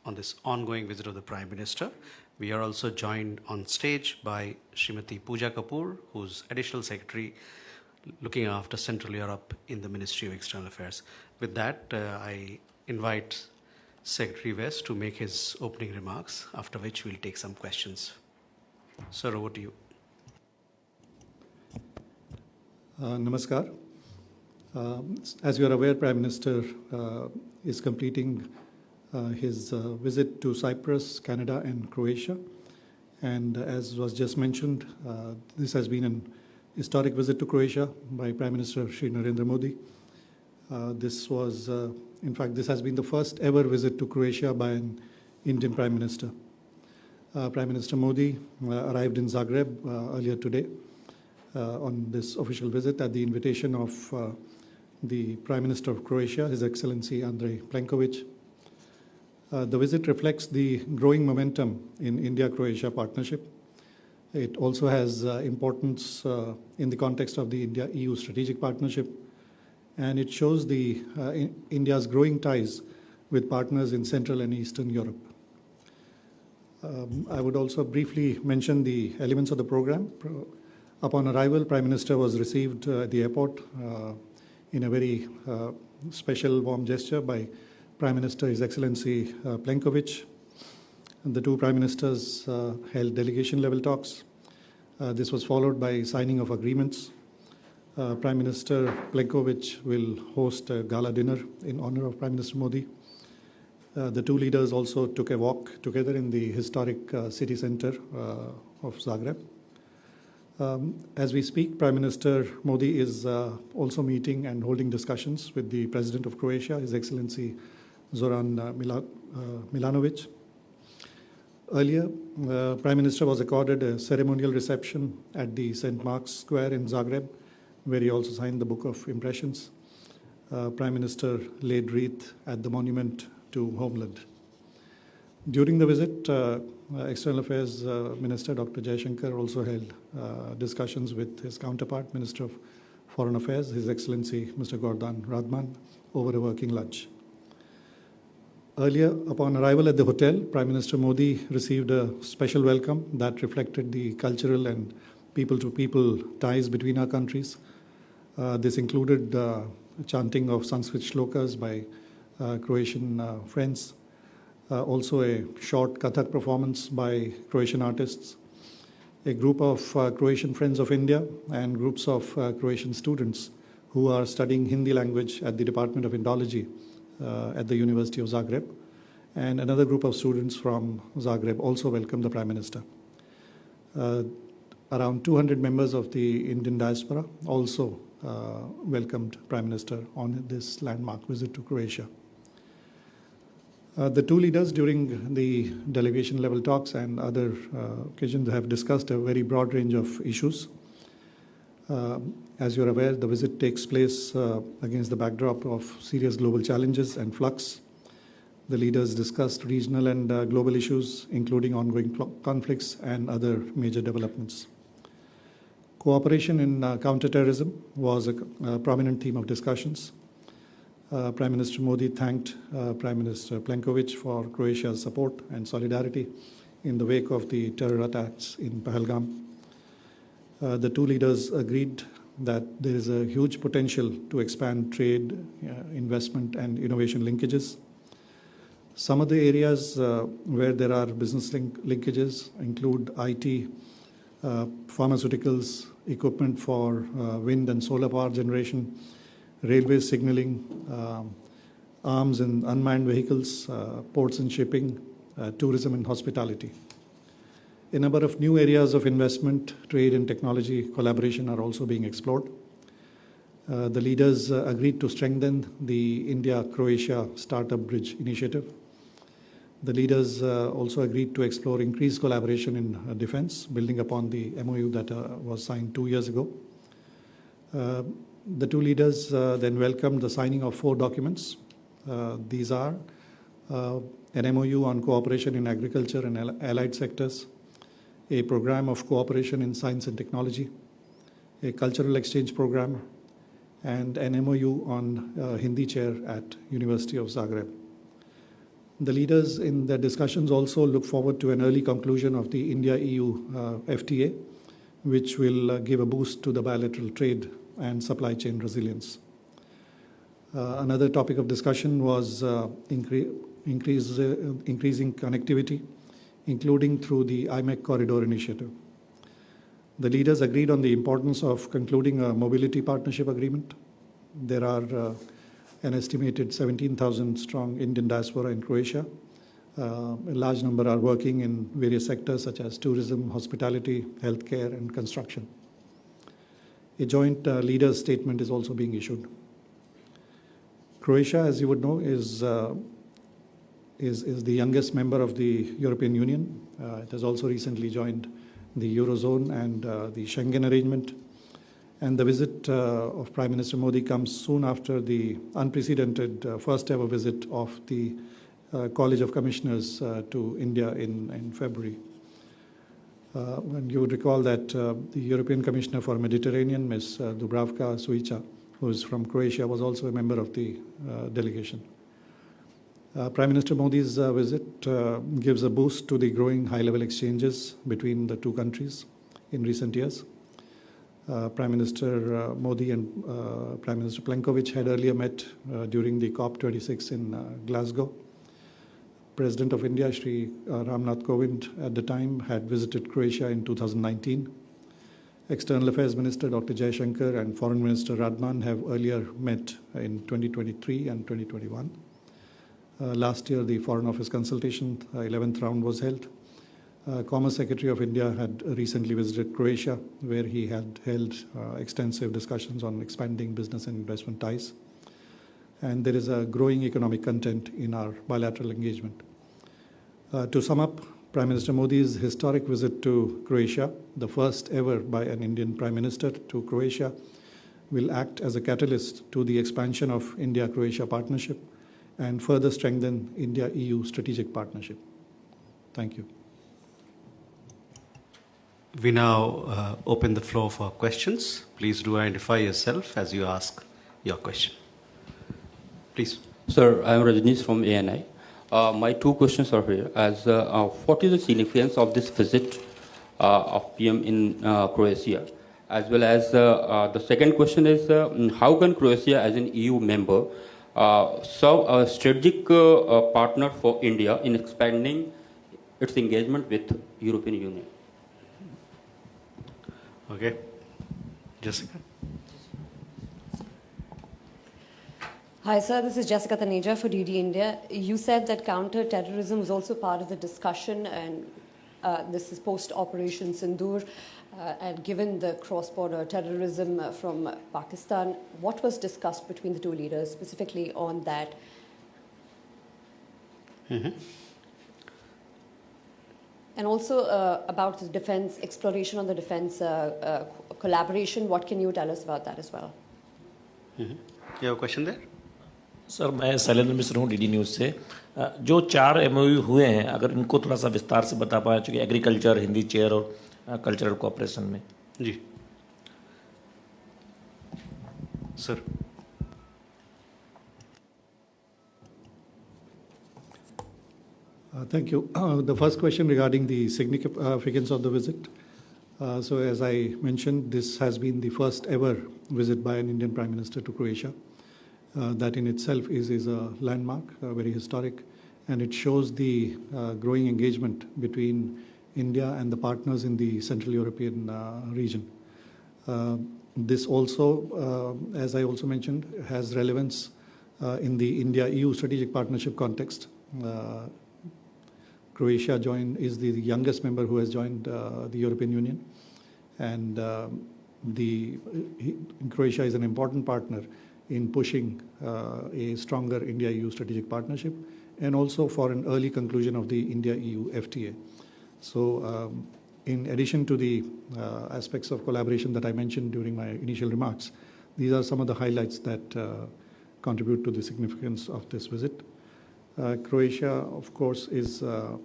On this ongoing visit of the Prime Minister. We are also joined on stage by Srimati Pooja Kapoor, who's Additional Secretary looking after Central Europe in the Ministry of External Affairs. With that, I invite Secretary West to make his opening remarks, after which we'll take some questions. Sir, over to you. Namaskar. As you are aware, Prime Minister is completing his visit to Cyprus, Canada and Croatia. And as was just mentioned, this has been an historic visit to Croatia by Prime Minister Shri Narendra Modi. This has been the first ever visit to Croatia by an Indian Prime Minister. Prime Minister Modi arrived in Zagreb earlier today on this official visit at the invitation of the Prime Minister of Croatia, His Excellency Andrej Plenković. The visit reflects the growing momentum in India-Croatia partnership. It also has importance in the context of the India-EU strategic partnership, and it shows India's growing ties with partners in Central and Eastern Europe. I would also briefly mention the elements of the program. Upon arrival, Prime Minister was received at the airport in a very special warm gesture by Prime Minister His Excellency Plenković. The two Prime Ministers held delegation-level talks. This was followed by signing of agreements. Prime Minister Plenković will host a gala dinner in honor of Prime Minister Modi. The two leaders also took a walk together in the historic city center of Zagreb. As we speak, Prime Minister Modi is also meeting and holding discussions with the President of Croatia, His Excellency Zoran Milanović. Earlier, Prime Minister was accorded a ceremonial reception at the St. Mark's Square in Zagreb, where he also signed the Book of Impressions. Prime Minister laid wreath at the monument to Homeland. During the visit, External Affairs Minister Dr. Jaishankar also held discussions with his counterpart, Minister of Foreign Affairs, His Excellency Mr. Gordan Radman, over a working lunch. Earlier, upon arrival at the hotel, Prime Minister Modi received a special welcome that reflected the cultural and people-to-people ties between our countries. This included chanting of Sanskrit shlokas by Croatian friends, also a short Kathak performance by Croatian artists, a group of Croatian Friends of India, and groups of Croatian students who are studying Hindi language at the Department of Indology at the University of Zagreb, and another group of students from Zagreb also welcomed the Prime Minister. Around 200 members of the Indian diaspora also welcomed Prime Minister on this landmark visit to Croatia. The two leaders during the delegation-level talks and other occasions have discussed a very broad range of issues. As you're aware, the visit takes place against the backdrop of serious global challenges and flux. The leaders discussed regional and global issues, including ongoing conflicts and other major developments. Cooperation in counterterrorism was a prominent theme of discussions. Prime Minister Modi thanked Prime Minister Plenković for Croatia's support and solidarity in the wake of the terror attacks in Pahalgam. The two leaders agreed that there is a huge potential to expand trade, investment and innovation linkages. Some of the areas where there are business linkages include IT, pharmaceuticals, equipment for wind and solar power generation, railway signaling, arms and unmanned vehicles, ports and shipping, tourism and hospitality. A number of new areas of investment, trade and technology collaboration are also being explored. The leaders agreed to strengthen the India-Croatia Startup Bridge initiative. The leaders also agreed to explore increased collaboration in defense, building upon the MOU that was signed 2 years ago. The two leaders then welcomed the signing of 4 documents. These are an MOU on cooperation in agriculture and allied sectors, a program of cooperation in science and technology, a cultural exchange program, and an MOU on Hindi chair at University of Zagreb. The leaders in their discussions also look forward to an early conclusion of the India-EU FTA, which will give a boost to the bilateral trade and supply chain resilience. Another topic of discussion was increasing connectivity, including through the IMEC Corridor Initiative. The leaders agreed on the importance of concluding a mobility partnership agreement. There are an estimated 17,000 strong Indian diaspora in Croatia. A large number are working in various sectors such as tourism, hospitality, healthcare, and construction. A joint leaders' statement is also being issued. Croatia, as you would know, is the youngest member of the European Union. It has also recently joined the Eurozone and the Schengen arrangement. And the visit of Prime Minister Modi comes soon after the unprecedented first ever visit of the College of Commissioners to India in February. And you would recall that the European Commissioner for Mediterranean, Ms. Dubravka Šuica, who is from Croatia, was also a member of the delegation. Prime Minister Modi's visit gives a boost to the growing high-level exchanges between the two countries in recent years. Prime Minister Modi and Prime Minister Plenković had earlier met during the COP26 in Glasgow. President of India, Shri Ramnath Kovind, at the time had visited Croatia in 2019. External Affairs Minister Dr. Jaishankar and Foreign Minister Radman have earlier met in 2023 and 2021. Last year, the Foreign Office consultation, 11th round, was held. Commerce Secretary of India had recently visited Croatia, where he had held extensive discussions on expanding business and investment ties. And there is a growing economic content in our bilateral engagement. To sum up, Prime Minister Modi's historic visit to Croatia, the first ever by an Indian Prime Minister to Croatia, will act as a catalyst to the expansion of India-Croatia partnership and further strengthen India-EU strategic partnership. Thank you. We now open the floor for questions. Please do identify yourself as you ask your question. Please. Sir, I am Rajnish from ANI. My two questions are here. What is the significance of this visit of PM in Croatia? As well as the second question is, how can Croatia as an EU member serve a strategic partner for India in expanding its engagement with European Union? Okay. Jessica. Hi, sir. This is Jessica Taneja for DD India. You said that counter-terrorism was also part of the discussion, and this is post-Operation Sindoor. And given the cross-border terrorism from Pakistan, what was discussed between the two leaders, specifically on that? Mm-hmm. And also about the defense, exploration on the defense collaboration. What can you tell us about that as well? Mm-hmm. You have a question there? Sir, मैं शैलेंद्र मिश्र हूँ DD news से। जो 4 MOU हुए हैं, अगर इनको थोड़ा सा विस्तार से बता पाएं, चूँकि एग्रीकल्चर, हिंदी चेयर और कल्चरल कोऑपरेशन में। जी sir. Thank you. The first question regarding the significance of the visit. So as I mentioned, this has been the first ever visit by an Indian Prime Minister to Croatia. That in itself is a landmark, very historic, and it shows the growing engagement between India and the partners in the Central European region. This also, as I also mentioned, has relevance in the India-EU strategic partnership context. Croatia is the youngest member who has joined the European Union, and Croatia is an important partner in pushing a stronger India-EU strategic partnership, and also for an early conclusion of the India-EU FTA. So in addition to the aspects of collaboration that I mentioned during my initial remarks, these are some of the highlights that contribute to the significance of this visit. Croatia, of course, is a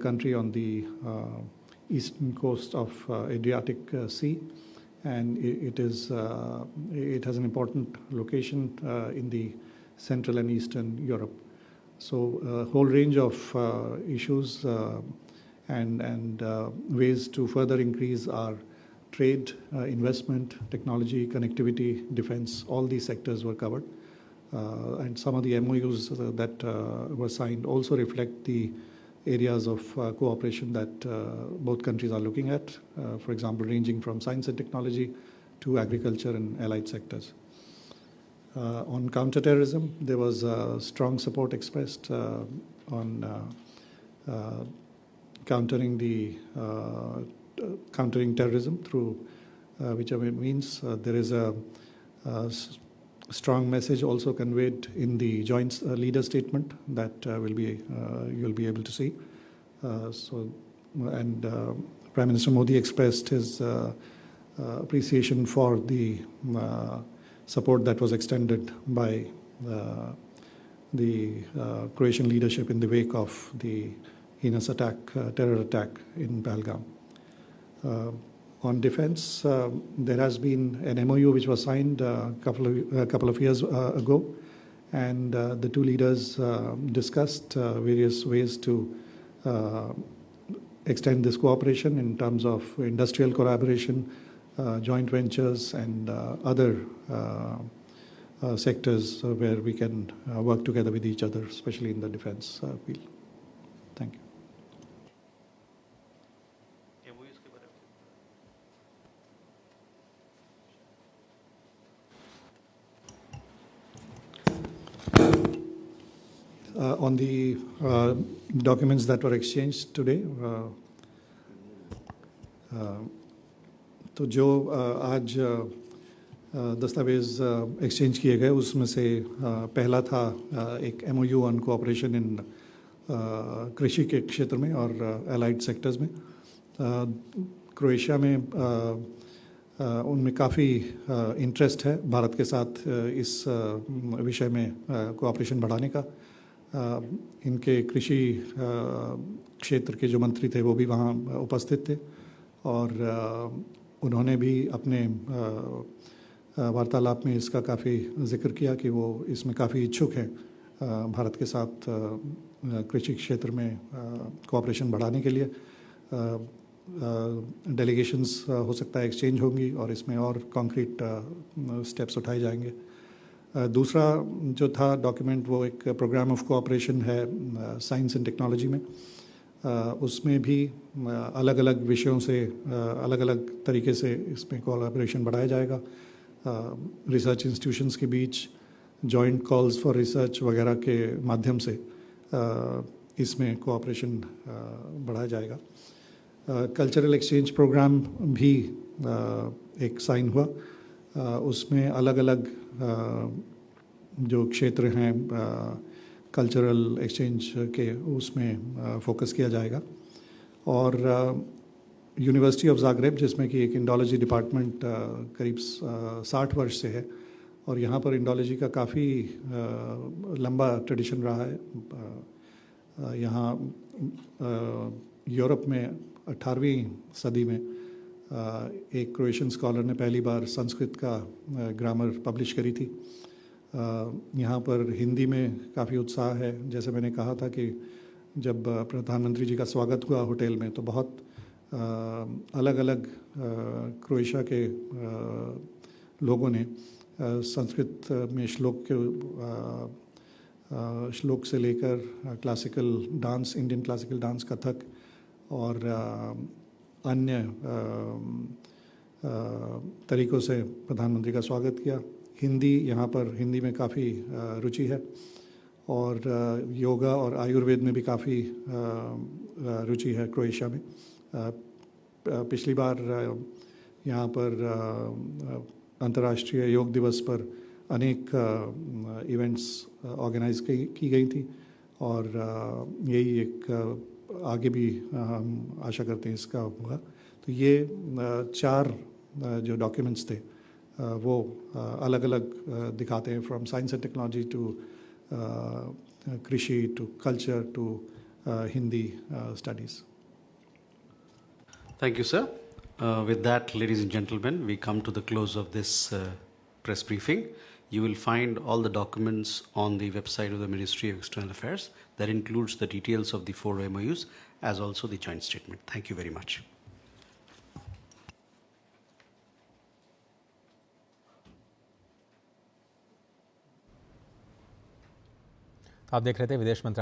country on the eastern coast of Adriatic Sea, and it has an important location in the Central and Eastern Europe. So a whole range of issues and ways to further increase our trade, investment, technology, connectivity, defense, all these sectors were covered. And some of the MOUs that were signed also reflect the areas of cooperation that both countries are looking at, for example, ranging from science and technology to agriculture and allied sectors. On counterterrorism, there was strong support expressed on countering terrorism through whichever means. There is a strong message also conveyed in the joint leader statement that you'll be able to see. Prime Minister Modi expressed his appreciation for the support that was extended by the Croatian leadership in the wake of the heinous terror attack in Pahalgam. On defense, there has been an MOU which was signed a couple of years ago, and the two leaders discussed various ways to extend this cooperation in terms of industrial collaboration, joint ventures, and other sectors where we can work together with each other, especially in the defense field. Thank you. On the documents that were exchanged today, तो जो आज दस्तावेज exchange किए गए उसमें से पहला था एक MOU ऑन कोऑपरेशन इन कृषि के क्षेत्र में और एलाइड सेक्टर्स में. क्रोएशिया में उनमें काफ़ी इंटरेस्ट है भारत के साथ इस विषय में कोऑपरेशन बढ़ाने का. इनके कृषि क्षेत्र के जो मंत्री थे वो भी वहाँ उपस्थित थे और उन्होंने भी अपने वार्तालाप में इसका काफ़ी जिक्र किया कि वो इसमें काफ़ी इच्छुक है भारत के साथ कृषि क्षेत्र में कोऑपरेशन बढ़ाने के लिए. डेलीगेशंस हो सकता है एक्सचेंज होंगी और इसमें और कॉन्क्रीट स्टेप्स उठाए जाएंगे. दूसरा जो था डॉक्यूमेंट वो एक प्रोग्राम ऑफ कोऑपरेशन है साइंस एंड टेक्नोलॉजी में. उसमें भी अलग अलग विषयों से अलग अलग तरीके से इसमें कोलैबोरेशन बढ़ाया जाएगा. रिसर्च इंस्टीट्यूशंस के बीच जॉइंट कॉल्स फॉर रिसर्च वगैरह के माध्यम से इसमें कोऑपरेशन बढ़ाया जाएगा. कल्चरल एक्सचेंज प्रोग्राम भी एक साइन हुआ. उसमें अलग अलग जो क्षेत्र हैं कल्चरल एक्सचेंज के उसमें फोकस किया जाएगा. और यूनिवर्सिटी ऑफ ज़ाग्रेब जिसमें कि एक इंडोलॉजी डिपार्टमेंट करीब 60 वर्ष से है और यहाँ पर इंडोलॉजी का काफ़ी लंबा ट्रेडिशन रहा है. यहाँ यूरोप में 18वीं सदी में एक क्रोएशियन स्कॉलर ने पहली बार संस्कृत का ग्रामर पब्लिश करी थी. यहाँ पर हिंदी में काफ़ी उत्साह है. जैसे मैंने कहा था कि जब प्रधानमंत्री जी का स्वागत हुआ होटल में तो बहुत अलग अलग क्रोएशिया के लोगों ने संस्कृत में श्लोक से लेकर classical dance, Indian classical dance, Kathak और अन्य तरीक़ों से प्रधानमंत्री का स्वागत किया. हिंदी में काफ़ी रुचि है और योगा और आयुर्वेद में भी काफ़ी रुचि है क्रोएशिया में. पिछली बार यहाँ पर अंतर्राष्ट्रीय योग दिवस पर अनेक इवेंट्स ऑर्गेनाइज की गई थी और यही एक आगे भी हम आशा करते हैं इसका होगा. तो ये 4 जो डॉक्यूमेंट्स थे वो अलग अलग दिखाते हैं from science and technology to कृषि to culture to Hindi studies. Thank you, sir. With that, ladies and gentlemen, we come to the close of this press briefing. You will find all the documents on the website of the Ministry of External Affairs. That includes the details of the 4 MOUs as also the joint statement. Thank you very much. आप देख रहे थे विदेश मंत्रालय